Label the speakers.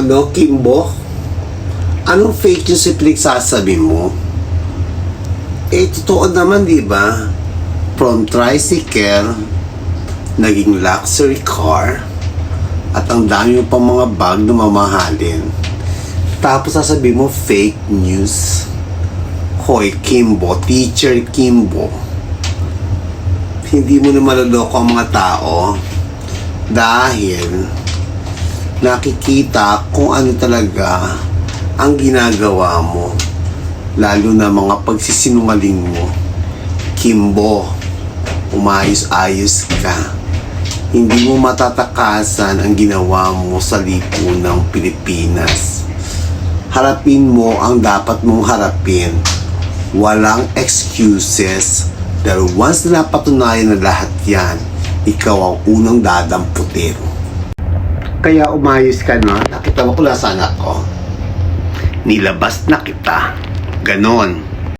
Speaker 1: Ano, Kimbo? Anong fake news yung pinagsasabi mo? Totoo naman, di ba? From tricycle, naging luxury car, at ang dami mo pang mga bag na mamahalin. Tapos sasabihin mo, fake news. Hoy, Kimbo, Teacher Kimbo. Hindi mo na maloloko ang mga tao dahil nakikita kung ano talaga ang ginagawa mo, lalo na mga pagsisinungaling mo. Kimbo, umayos-ayos ka. Hindi mo matatakasan ang ginawa mo sa lipunang Pilipinas. Harapin mo ang dapat mong harapin. Walang excuses, dahil once na napatunayan na lahat yan, ikaw ang unang dadamputin. Kaya umayos ka na. Nakita mo kung nasaan ako. Nilabas na kita. Ganon.